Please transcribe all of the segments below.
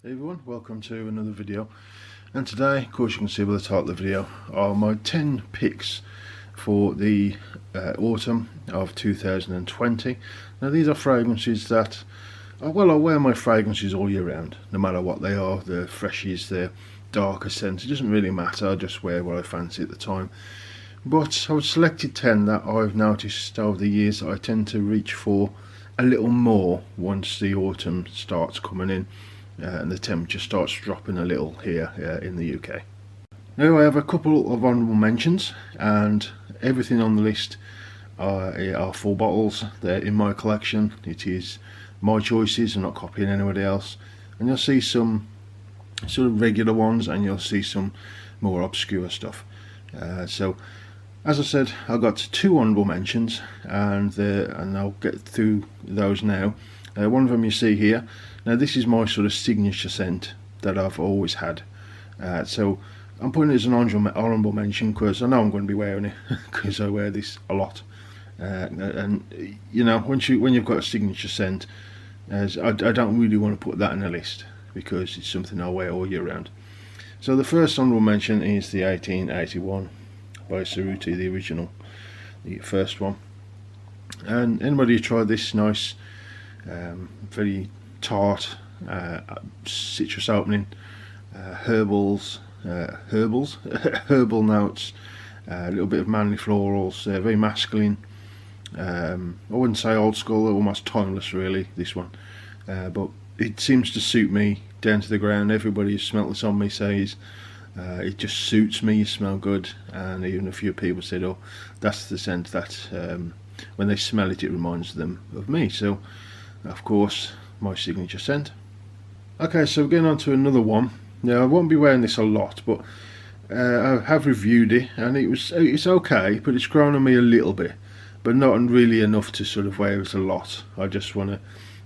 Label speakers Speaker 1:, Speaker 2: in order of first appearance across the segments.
Speaker 1: Hey everyone, welcome to another video, and today, of course you can see by the title of the video, are my 10 picks for the autumn of 2020. Now these are fragrances that, well, I wear my fragrances all year round, no matter what they are. They're freshies, they're darker scents, it doesn't really matter, I just wear what I fancy at the time. But I've selected 10 that I've noticed over the years that I tend to reach for a little more once the autumn starts coming in. And the temperature starts dropping a little here in the UK. Now I have a couple of honourable mentions, and everything on the list are full bottles. They're in my collection. It is my choices, I'm not copying anybody else. And you'll see some sort of regular ones, and you'll see some more obscure stuff. So as I said, I've got 2 honourable mentions, and I'll get through those now. One of them you see here. Now this is my sort of signature scent that I've always had. So I'm putting it as an honourable mention because I know I'm going to be wearing it because I wear this a lot. And you know, when you've got a signature scent, I don't really want to put that in a list because it's something I wear all year round. So the first honourable mention is the 1881 by Cerruti, the original, the first one. And anybody who tried this nice, very tart, citrus opening, herbal notes, a little bit of manly florals, very masculine. I wouldn't say old school, almost timeless really, this one, but it seems to suit me down to the ground. Everybody who's smelt this on me says it just suits me, you smell good, and even a few people said, oh, that's the scent that when they smell it, it reminds them of me. So of course, my signature scent. Okay, so getting on to another one. Now I won't be wearing this a lot, but I have reviewed it, and it's okay, but it's grown on me a little bit, but not really enough to sort of wear it a lot. I just want to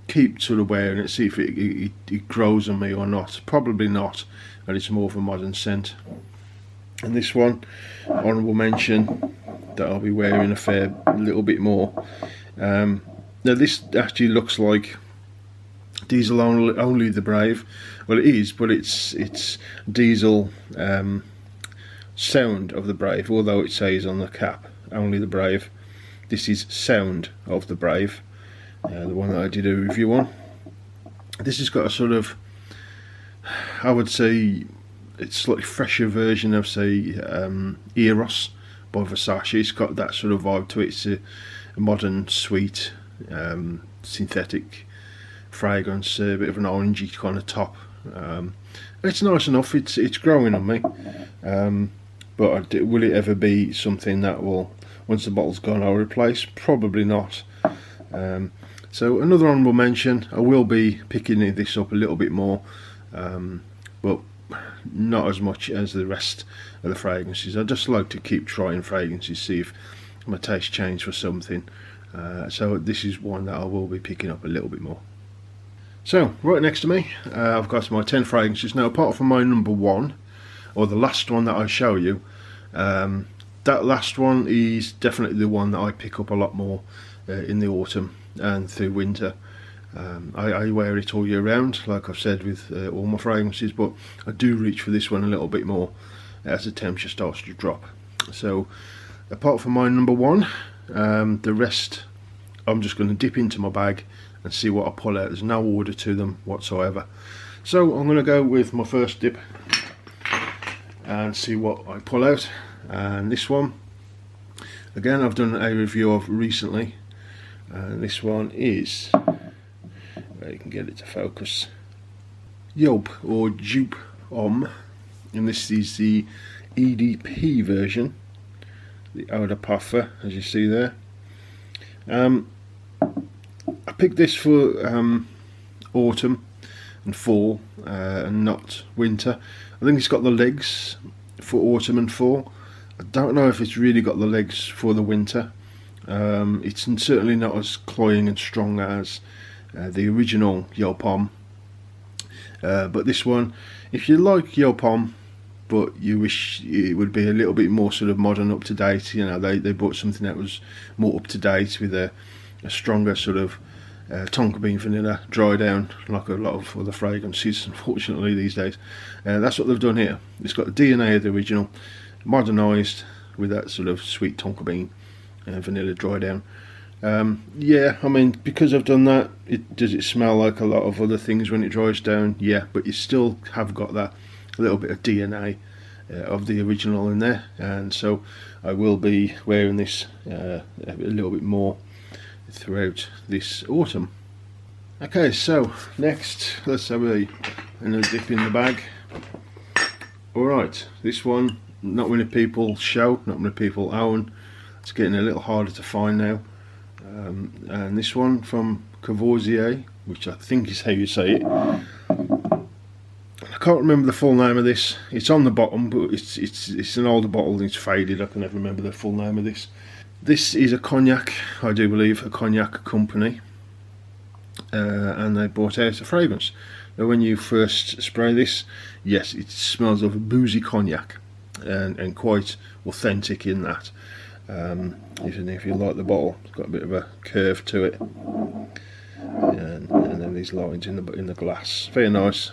Speaker 1: keep sort of wearing it, see if it grows on me or not. Probably not, and it's more of a modern scent. And this one, honourable mention, that I'll be wearing a little bit more. Now this actually looks like Diesel only the Brave. Well, it is, but it's Diesel Sound of the Brave, although it says on the cap only the Brave. This is Sound of the Brave, the one that I did a review on. This has got a sort of, I would say, it's slightly fresher version of, say, Eros by Versace. It's got that sort of vibe to it. It's a modern, sweet, synthetic fragrance, a bit of an orangey kind of top. It's nice enough. It's growing on me, but will it ever be something that will, once the bottle's gone, I'll replace? Probably not. So another honourable mention, I will be picking this up a little bit more, but not as much as the rest of the fragrances. I just like to keep trying fragrances, see if my taste changes for something. So this is one that I will be picking up a little bit more. So right next to me, I've got my 10 fragrances. Now, apart from my number 1, or the last one that I show you, that last one is definitely the one that I pick up a lot more in the autumn and through winter. I wear it all year round, like I've said with all my fragrances, but I do reach for this one a little bit more as the temperature starts to drop. So apart from my number 1, the rest I'm just going to dip into my bag and see what I pull out. There's no order to them whatsoever. So I'm going to go with my first dip and see what I pull out. And this one, again, I've done a review of recently, and this one is, where you can get it to focus, Yelp or Dupe Homme, and this is the EDP version, the Eau de Parfum, as you see there. I picked this for autumn and fall, and not winter. I think it's got the legs for autumn and fall. I don't know if it's really got the legs for the winter. It's certainly not as cloying and strong as the original Yelp Homme. But this one, if you like Yelp Homme, but you wish it would be a little bit more sort of modern, up to date, you know, they bought something that was more up to date with a stronger sort of tonka bean vanilla dry down like a lot of other fragrances, unfortunately, these days. That's what they've done here. It's got the DNA of the original, modernised with that sort of sweet tonka bean vanilla dry down. Yeah, I mean, because I've done that, does it smell like a lot of other things when it dries down? Yeah, but you still have got that little bit of DNA of the original in there, and so I will be wearing this a little bit more throughout this autumn. Okay, so next let's have another dip in the bag. Alright, this one, not many people show, not many people own. It's getting a little harder to find now. And this one from Cerruti, which I think is how you say it. I can't remember the full name of this. It's on the bottom, but it's an older bottle and it's faded. I can never remember the full name of this. This is a cognac, I do believe, a cognac company, and they brought out a fragrance. Now, when you first spray this, yes, it smells of a boozy cognac, and quite authentic in that. Even if you like the bottle, it's got a bit of a curve to it, and then these lines in the glass. Very nice.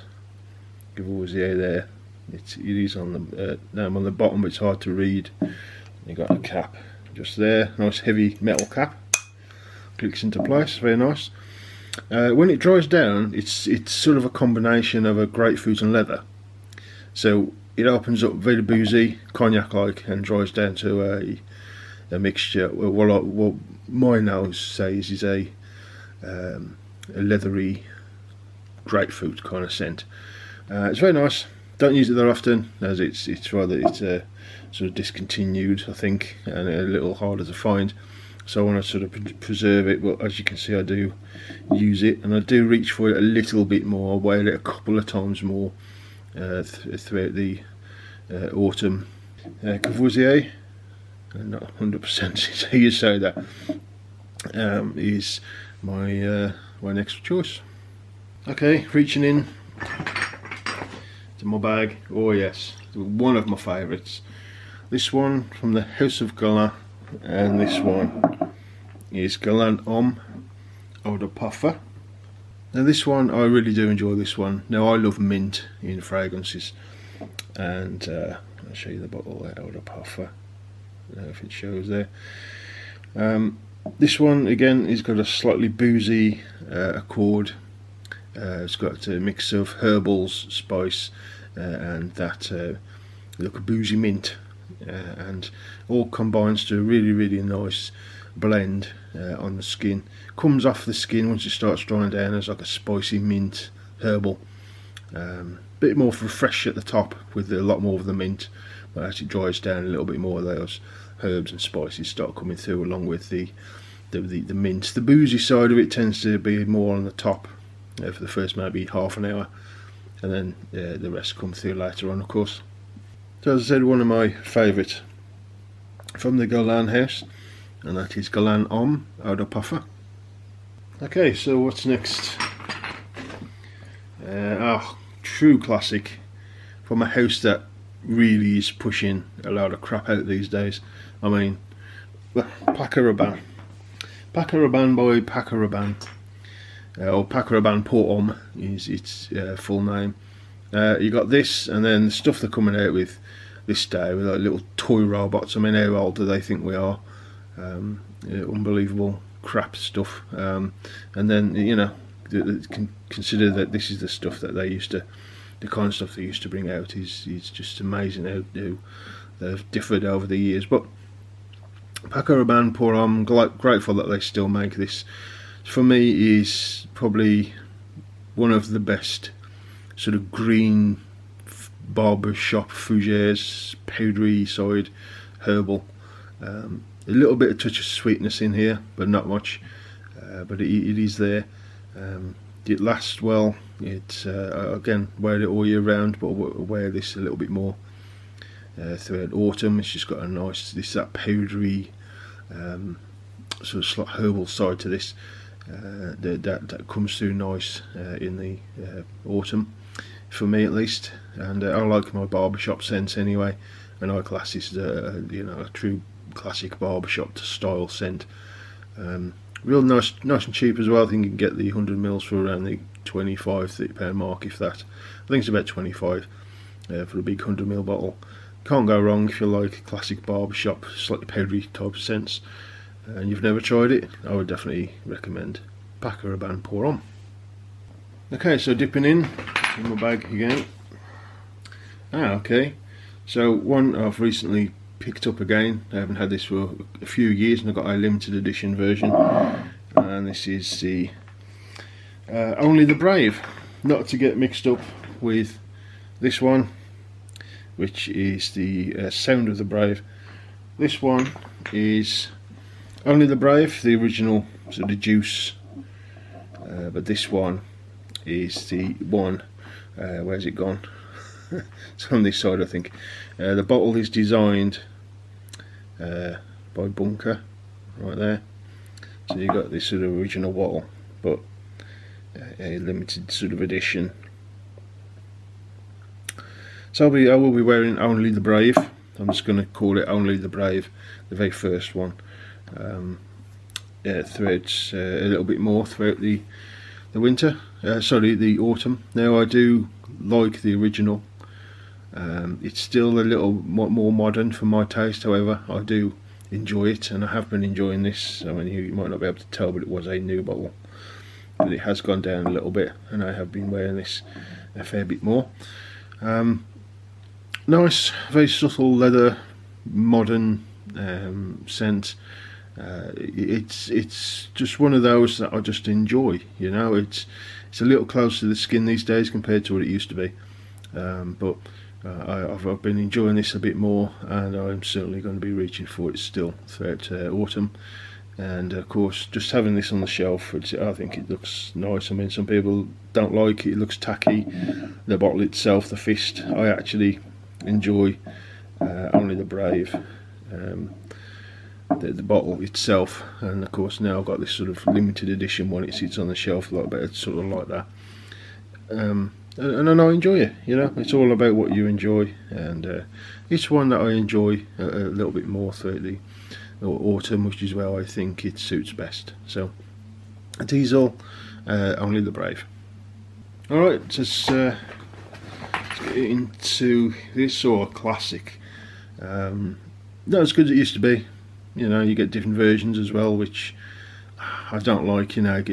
Speaker 1: Cerruti there. It is on the name on the bottom, but it's hard to read. You got a cap just there, nice heavy metal cap. Clicks into place. Very nice. When it dries down, it's sort of a combination of a grapefruit and leather. So it opens up very boozy, cognac-like, and dries down to a mixture. What my nose says is a leathery grapefruit kind of scent. It's very nice. Don't use it that often, as it's sort of discontinued, I think, and a little harder to find. So I want to sort of preserve it. But as you can see, I do use it, and I do reach for it a little bit more. I wear it a couple of times more throughout the autumn. Cerruti, not 100% how you say that, is my next choice. Okay, reaching in to my bag. Oh yes, one of my favourites. This one from the House of Guerlain, and this one is Lancome Ideal. Now this one, I really do enjoy this one. Now I love mint in fragrances, and I'll show you the bottle there, Ideal. I don't know if it shows there. This one again has got a slightly boozy accord. It's got a mix of herbals, spice, and that look, a boozy mint, and all combines to a really nice blend on the skin. Comes off the skin once it starts drying down as like a spicy mint herbal. Bit more fresh at the top with a lot more of the mint, but as it dries down, a little bit more of those herbs and spices start coming through along with the mint. The boozy side of it tends to be more on the top for the first maybe half an hour, and then the rest come through later on, of course. So as I said, one of my favourite from the Guerlain house, and that is Lancome Ideal. Okay, so what's next? True classic from a house that really is pushing a lot of crap out these days. I mean, Paco Rabanne. Paco Rabanne by Paco Rabanne. Or Paco Rabanne Port Homme is its full name. You got this, and then the stuff they're coming out with this day with like little toy robots. I mean, how old do they think we are? Unbelievable crap stuff. And then, you know, consider that this is the stuff that they used to, the kind of stuff they used to bring out is just amazing how they've differed over the years. But Paco Rabanne Port Homme, grateful that they still make this. For me, is probably one of the best sort of green barbershop fougères, powdery side herbal. A little bit of touch of sweetness in here, but not much. But it is there. It lasts well. It's again, wear it all year round, but I'll wear this a little bit more throughout autumn. It's just got a nice, that powdery sort of slight herbal side to this that comes through nice in the autumn, for me at least. And I like my barbershop scents anyway, and I class this as a true classic barbershop style scent. Real nice and cheap as well. I think you can get the 100ml for around the £25–30 mark, if that. I think it's about 25 for a big 100ml bottle. Can't go wrong if you like a classic barbershop, slightly powdery type of scents, and you've never tried it. I would definitely recommend Paco Rabanne Pour Homme. Okay, so dipping in my bag again. Okay, so one I've recently picked up again. I haven't had this for a few years, and I've got a limited edition version, and this is the Only the Brave, not to get mixed up with this one, which is the Sound of the Brave. This one is Only the Brave, the original sort of juice, but this one is the one, where's it gone? It's on this side, I think. The bottle is designed by Bunker, right there. So you got this sort of original bottle, but a limited sort of edition. So I will be wearing Only the Brave. I'm just going to call it Only the Brave, the very first one. Throughout a little bit more throughout the winter. Sorry, the autumn. Now I do like the original. It's still a little more modern for my taste, however I do enjoy it, and I have been enjoying this. I mean, you might not be able to tell, but it was a new bottle, but it has gone down a little bit, and I have been wearing this a fair bit more. Nice, very subtle leather, modern scent. It's just one of those that I just enjoy. You know, it's a little closer to the skin these days compared to what it used to be, but I've been enjoying this a bit more, and I'm certainly going to be reaching for it still throughout autumn. And of course, just having this on the shelf, I think it looks nice. I mean, some people don't like it, it looks tacky. The bottle itself, the fist, I actually enjoy Only the Brave, the bottle itself. And of course now I've got this sort of limited edition one. It sits on the shelf a lot better, sort of like that. And I enjoy it. You know, it's all about what you enjoy, and it's one that I enjoy a little bit more throughout the autumn, which is where I think it suits best. So a Diesel, Only the Brave. Alright, let's get into this sort of classic. Not as good as it used to be. You know, you get different versions as well, which I don't like. You know,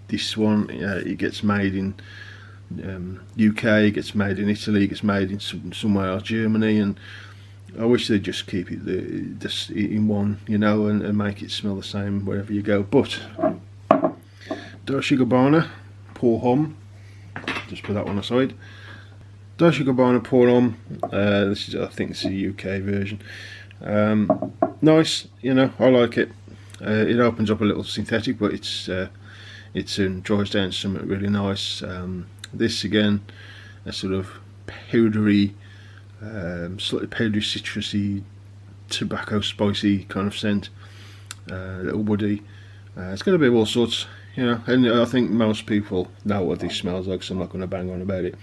Speaker 1: this one, it gets made in UK, it gets made in Italy, it gets made in somewhere else, Germany, and I wish they'd just keep it just in one, you know, and make it smell the same wherever you go. But Dolce & Gabbana Pour Homme, just put that one aside. Dolce & Gabbana Pour Homme, this is, I think it's the UK version. Nice, you know, I like it. It opens up a little synthetic, but it soon dries down to something really nice. This again, a sort of powdery, slightly powdery, citrusy, tobacco, spicy kind of scent. A little woody. It's going to be of all sorts, you know. And I think most people know what this smells like, so I'm not going to bang on about it.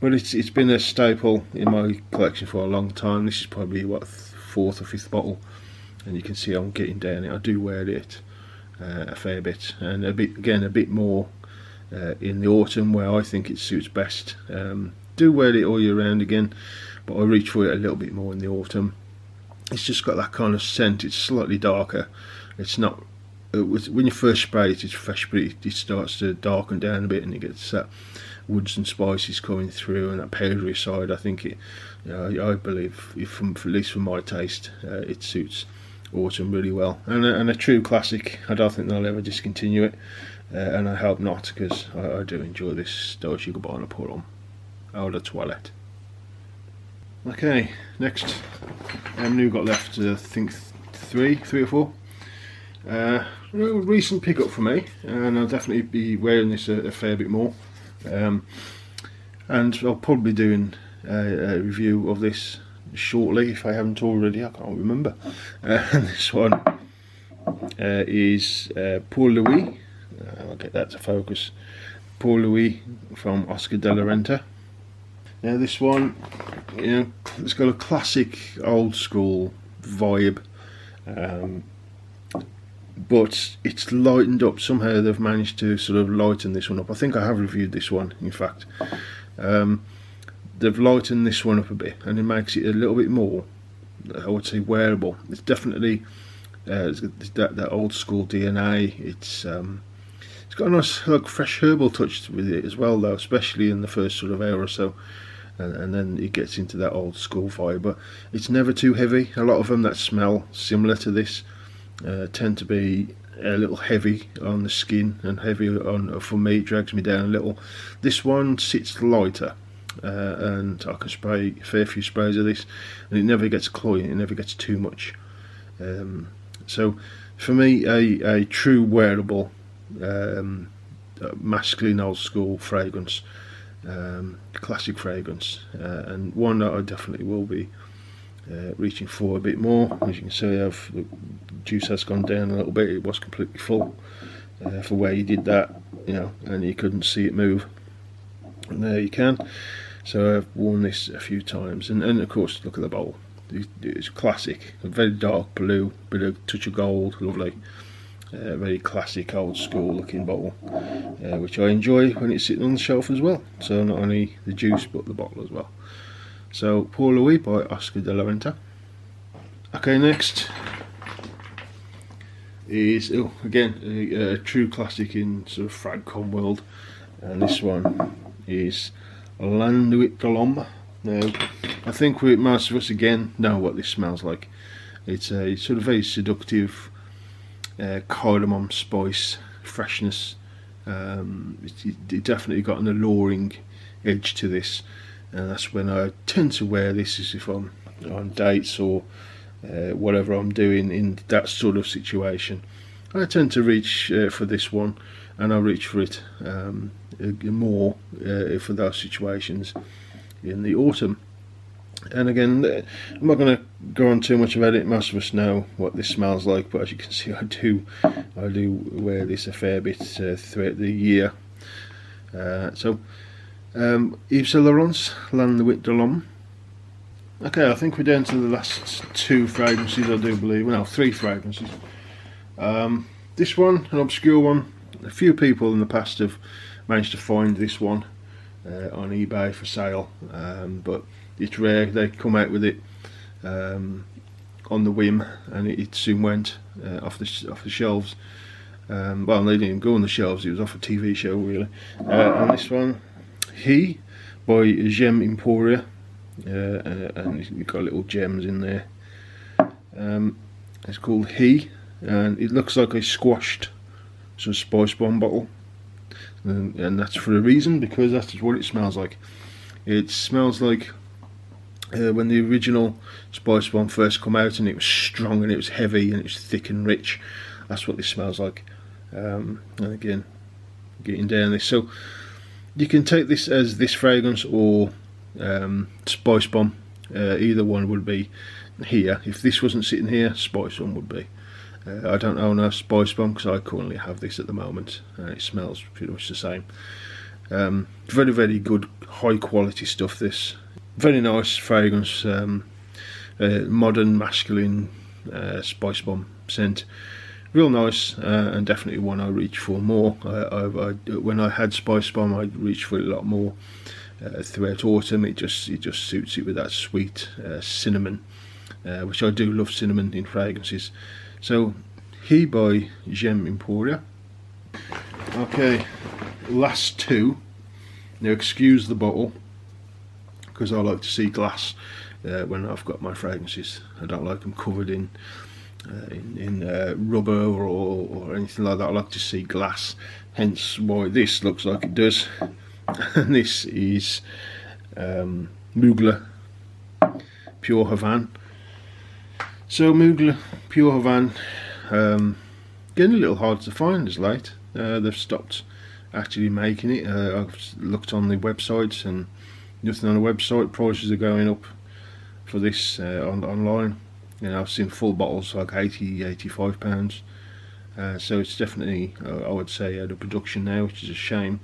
Speaker 1: But it's been a staple in my collection for a long time. This is probably what, 4th or 5th bottle, and you can see I'm getting down it. I do wear it a fair bit, and a bit more in the autumn, where I think it suits best. Do wear it all year round again, but I reach for it a little bit more in the autumn. It's just got that kind of scent. It's slightly darker. It's not, when you first spray it, it's fresh, but it starts to darken down a bit, and it gets that woods and spices coming through, and that powdery side. I think it, you know, I believe, at least for my taste, it suits autumn really well. And a true classic. I don't think they'll ever discontinue it, and I hope not, because I do enjoy this Dolce & Gabbana Pour Homme Eau de Toilette. Okay, next, how many we've got left? I think three or four. Recent pickup for me, and I'll definitely be wearing this a fair bit more. And I'll probably be doing a review of this shortly, if I haven't already. I can't remember. This one is Pour Louis. I'll get that to focus. Pour Louis from Oscar de la Renta. Now this one, you know, it's got a classic old school vibe. but it's lightened up somehow. They've managed to sort of lighten this one up. I think I have reviewed this one, in fact. They've lightened this one up a bit, and it makes it a little bit more, I would say, wearable. It's definitely it's that old school DNA. It's got a nice, like, fresh herbal touch with it as well, though, especially in the first sort of hour or so, and then it gets into that old school vibe. But it's never too heavy. A lot of them that smell similar to this tend to be a little heavy on the skin, and heavy on, for me, it drags me down a little. This one sits lighter, and I can spray a fair few sprays of this, and it never gets cloying, it never gets too much. So for me, a true wearable masculine old school fragrance, classic fragrance, and one that I definitely will be reaching for a bit more. As you can see, the juice has gone down a little bit. It was completely full for where you did that, you know, and you couldn't see it move, and there you can. So I've worn this a few times, and of course, look at the bowl. It's classic, a very dark blue, bit of touch of gold, lovely. Very classic old school looking bottle, which I enjoy when it's sitting on the shelf as well. So not only the juice but the bottle as well. So Pour Louis by Oscar de la Renta. Okay, next is, again, a true classic in sort of Fragcom world, and this one is Landuit de l'Homme. Now, I think most of us again know what this smells like. It's a sort of very seductive cardamom spice freshness. It definitely got an alluring edge to this, and that's when I tend to wear this, is if I'm on dates or whatever I'm doing in that sort of situation. I tend to reach for this one, and I reach for it more for those situations in the autumn. And again, I'm not going to go on too much about it. Most of us know what this smells like, but as you can see, I do wear this a fair bit throughout the year. So Yves Saint Laurent's Landuit de l'Homme. Okay, I think we're down to the last two fragrances, I do believe. Well, three fragrances. This one, an obscure one. A few people in the past have managed to find this one on eBay for sale, but it's rare. They come out with it on the whim, and it soon went off the shelves. Well, they didn't even go on the shelves. It was off a TV show, really. And this one, He by Gem Emporia, and you've got little gems in there. It's called He, and it looks like a squashed sort of spice bomb bottle, and that's for a reason, because that's what it smells like. It smells like when the original spice bomb first come out, and it was strong and it was heavy and it was thick and rich. That's what this smells like. And again, getting down this, so you can take this as this fragrance or spice bomb. Either one would be here. If this wasn't sitting here, spice bomb would be. I don't own a spice bomb because I currently have this at the moment. It smells pretty much the same. Very, very good, high quality stuff, this. Very nice fragrance, modern, masculine spice bomb scent. Real nice, and definitely one I reach for more. When I had spice bomb, I reached for it a lot more throughout autumn. It just suits it with that sweet cinnamon, which I do love cinnamon in fragrances. So, He by Gem Emporia. Okay, last two. Now, excuse the bottle, because I like to see glass when I've got my fragrances. I don't like them covered in rubber or anything like that. I like to see glass, hence why this looks like it does. And this is Mugler Pure Havane. So Mugler Pure Havane, getting a little hard to find as late. They've stopped actually making it. I've looked on the websites and nothing on the website. Prices are going up for this online. You know, I've seen full bottles like £80–85. So it's definitely, I would say, out of production now, which is a shame,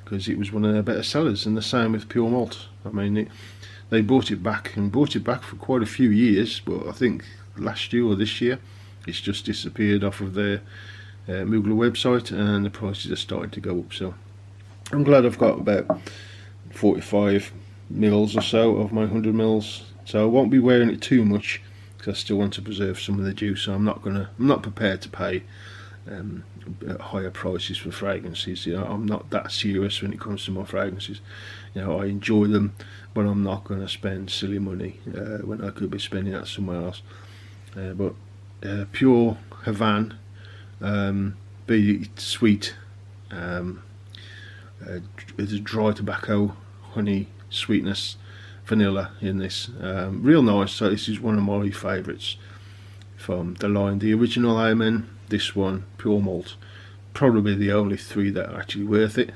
Speaker 1: because it was one of their better sellers. And the same with Pure Malt. I mean, they brought it back for quite a few years, but I think last year or this year It's just disappeared off of their Mugler website, and the prices are starting to go up. So I'm glad I've got about 45 mils or so of my 100 mils. So I won't be wearing it too much because I still want to preserve some of the juice. So I'm not prepared to pay higher prices for fragrances. You know, I'm not that serious when it comes to my fragrances. You know, I enjoy them, but I'm not going to spend silly money when I could be spending that somewhere else. But Pure Havanne, be it sweet, it's a dry tobacco, honey, sweetness, vanilla in this. Real nice. So this is one of my favourites from the line. The original Amen, this one, Pure Malt, probably the only three that are actually worth it.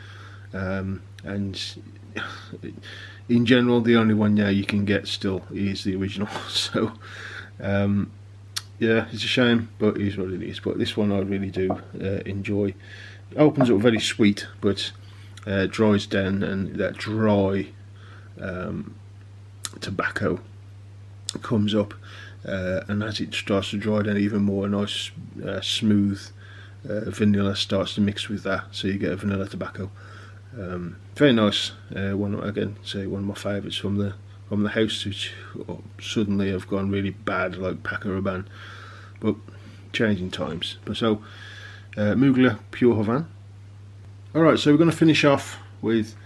Speaker 1: And in general, the only one now you can get still is the original. So yeah, it's a shame, but it is what it is. But this one I really do enjoy. It opens up very sweet, but dries down, and that dry tobacco comes up, and as it starts to dry down even more, a nice smooth vanilla starts to mix with that, so you get a vanilla tobacco. Very nice. One again, say one of my favourites from the house, which suddenly have gone really bad, like Paco Rabanne, but changing times. But so Mugler Pure Havanne. Alright, so we're going to finish off with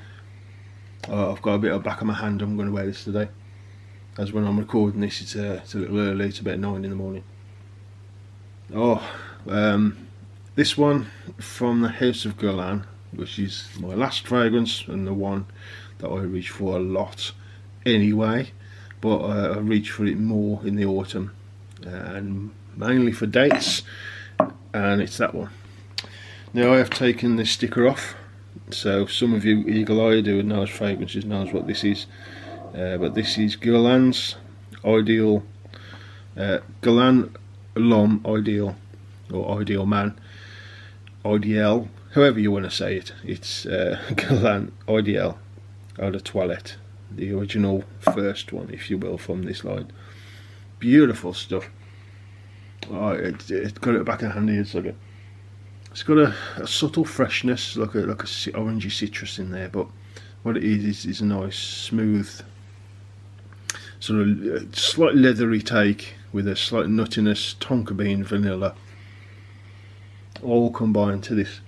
Speaker 1: I've got a bit of back of my hand. I'm going to wear this today, as when I'm recording this it's a little early, it's about 9 in the morning. This one from the House of Guerlain, which is my last fragrance and the one that I reach for a lot anyway, but I reach for it more in the autumn, and mainly for dates, and it's that one. Now I have taken this sticker off, so some of you eagle-eyed who knows fragrances knows what this is, but this is Guerlain's Ideal, Guerlain L'Homme Ideal, or Ideal Man, Ideal, however you want to say it. It's Guerlain Ideal Eau de Toilette, the original first one, if you will, from this line. Beautiful stuff. Oh, it's got it back in hand here. It's got a subtle freshness, like a orangey citrus in there, but what it is a nice smooth, sort of slight leathery take with a slight nuttiness, tonka bean, vanilla, all combined to this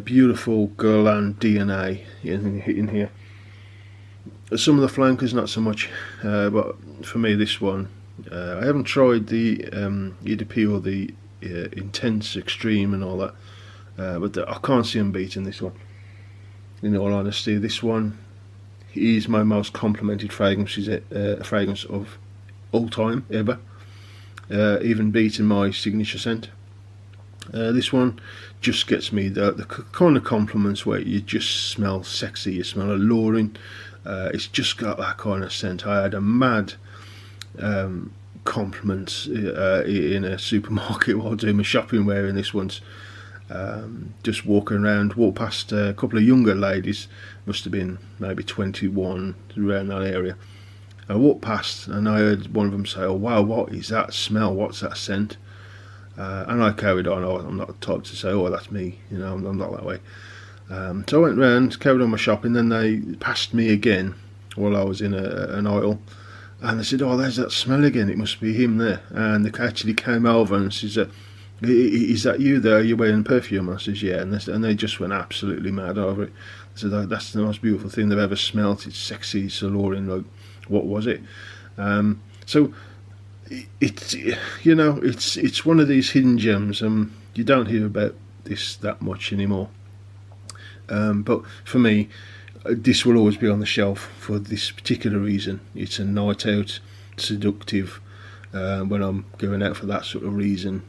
Speaker 1: beautiful Guerlain DNA in here. Some of the flankers not so much, but for me this one, I haven't tried the Eau de Pure, the Intense Extreme and all that, but I can't see them beating this one, in all honesty. This one is my most complimented fragrance, fragrance of all time ever, even beating my signature scent. This one just gets me the kind of compliments where you just smell sexy, you smell alluring. It's just got that kind of scent. I had a mad compliments in a supermarket while doing my shopping wearing this once. Just walking around, walked past a couple of younger ladies, must have been maybe 21, around that area. I walked past and I heard one of them say, "Oh wow, what is that smell? What's that scent?" And I carried on. I'm not the type to say, "Oh, that's me," you know, I'm not that way. So I went round, carried on my shopping, then they passed me again while I was in an aisle, and they said, "Oh, there's that smell again, it must be him there." And they actually came over and said, "Is that you there? Are you wearing perfume?" I says, "Yeah," and they just went absolutely mad over it. They said, "That's the most beautiful thing they've ever smelt, it's sexy, it's alluring, like, what was it?" So it's, you know, it's one of these hidden gems. You don't hear about this that much anymore. But for me, this will always be on the shelf for this particular reason. It's a night out, seductive, when I'm going out for that sort of reason.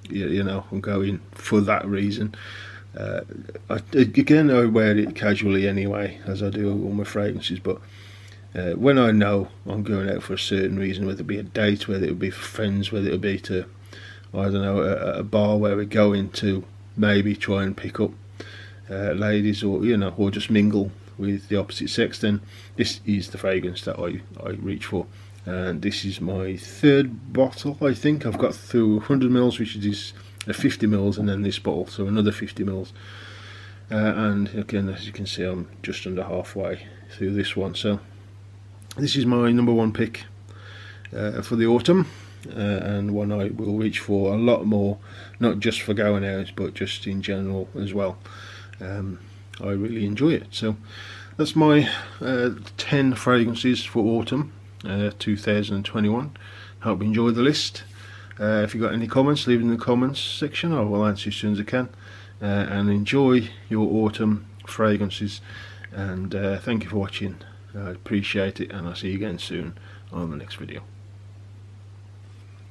Speaker 1: You know, I'm going for that reason. Again, I wear it casually anyway, as I do all my fragrances, but when I know I'm going out for a certain reason, whether it be a date, whether it be for friends, whether it be to, I don't know, a bar where we're going to maybe try and pick up ladies, or, you know, or just mingle with the opposite sex, then this is the fragrance that I reach for. and this is my third bottle. I think I've got through 100ml, which is a 50ml, and then this bottle, so another 50ml. And again, as you can see, I'm just under halfway through this one. So this is my number one pick for the autumn, and one I will reach for a lot more, not just for going out but just in general as well. I really enjoy it. So that's my 10 fragrances for autumn 2021. Hope you enjoyed the list. If you've got any comments, leave it in the comments section. I will answer as soon as I can. And enjoy your autumn fragrances, and thank you for watching. I appreciate it, and I'll see you again soon on the next video.